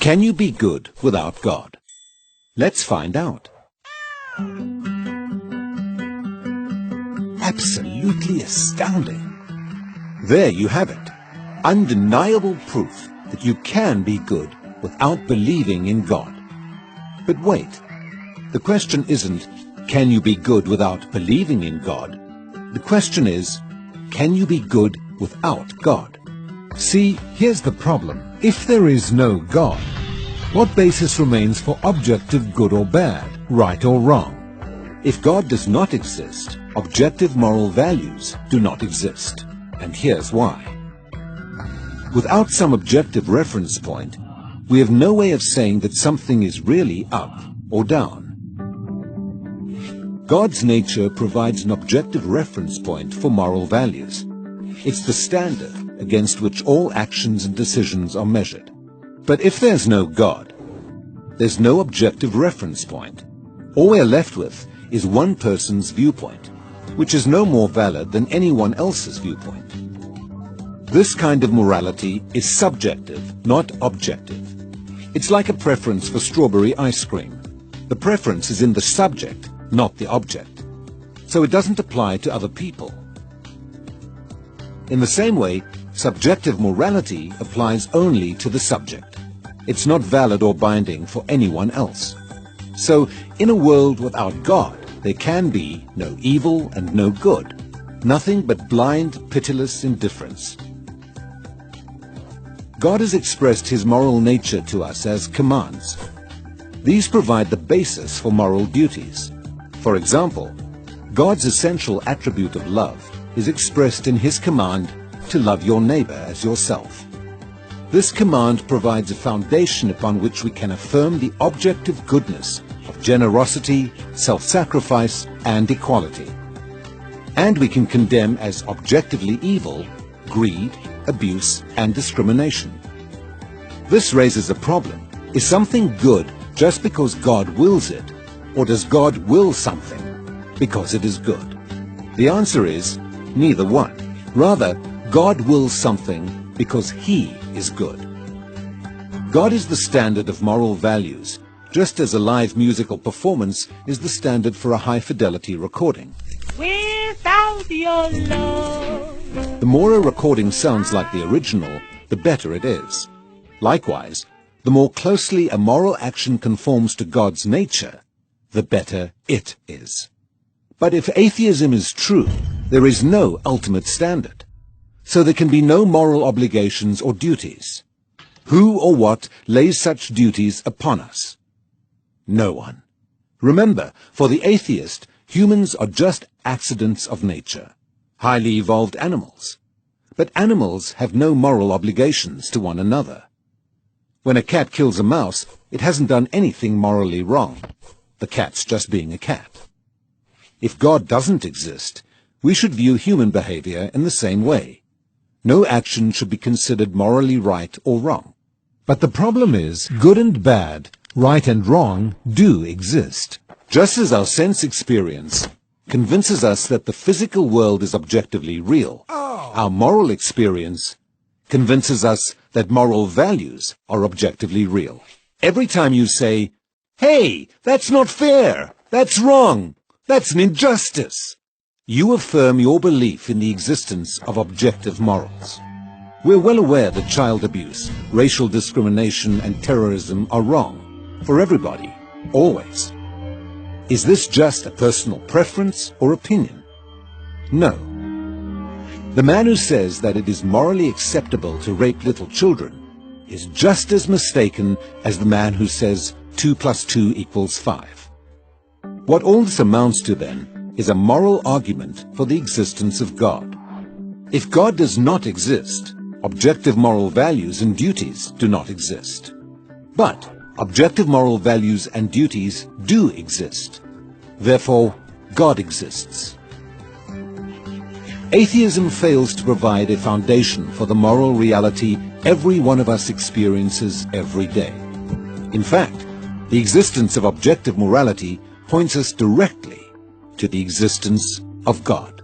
Can you be good without God? Let's find out. Absolutely astounding. There you have it. Undeniable proof that you can be good without believing in God. But wait, the question isn't, can you be good without believing in God? The question is, can you be good without God? See, here's the problem. If there is no God, what basis remains for objective good or bad, right or wrong? If God does not exist, objective moral values do not exist. And here's why. Without some objective reference point, we have no way of saying that something is really up or down. God's nature provides an objective reference point for moral values. It's the standard against which all actions and decisions are measured. But if there's no God, there's no objective reference point. All we're left with is one person's viewpoint, which is no more valid than anyone else's viewpoint. This kind of morality is subjective, not objective. It's like a preference for strawberry ice cream. The preference is in the subject, not the object. So it doesn't apply to other people. In the same way, subjective morality applies only to the subject. It's not valid or binding for anyone else. So, in a world without God, there can be no evil and no good, nothing but blind, pitiless indifference. God has expressed his moral nature to us as commands. These provide the basis for moral duties. For example, God's essential attribute of love is expressed in his command to love your neighbor as yourself. This command provides a foundation upon which we can affirm the objective goodness of generosity, self-sacrifice, and equality. And we can condemn as objectively evil greed, abuse, and discrimination. This raises a problem. Is something good just because God wills it, or does God will something because it is good? The answer is neither one. Rather, God wills something because he is good. God is the standard of moral values, just as a live musical performance is the standard for a high-fidelity recording. Without your love. The more a recording sounds like the original, the better it is. Likewise, the more closely a moral action conforms to God's nature, the better it is. But if atheism is true, there is no ultimate standard. So there can be no moral obligations or duties. Who or what lays such duties upon us? No one. Remember, for the atheist, humans are just accidents of nature, highly evolved animals. But animals have no moral obligations to one another. When a cat kills a mouse, it hasn't done anything morally wrong. The cat's just being a cat. If God doesn't exist, we should view human behavior in the same way. No action should be considered morally right or wrong. But the problem is, good and bad, right and wrong, do exist. Just as our sense experience convinces us that the physical world is objectively real, our moral experience convinces us that moral values are objectively real. Every time you say, "Hey, that's not fair, that's wrong, that's an injustice," you affirm your belief in the existence of objective morals. We're well aware that child abuse, racial discrimination, and terrorism are wrong for everybody, always. Is this just a personal preference or opinion? No. The man who says that it is morally acceptable to rape little children is just as mistaken as the man who says 2 + 2 = 5. What all this amounts to, then, is a moral argument for the existence of God. If God does not exist, objective moral values and duties do not exist. But objective moral values and duties do exist. Therefore, God exists. Atheism fails to provide a foundation for the moral reality every one of us experiences every day. In fact, the existence of objective morality points us directly to the existence of God.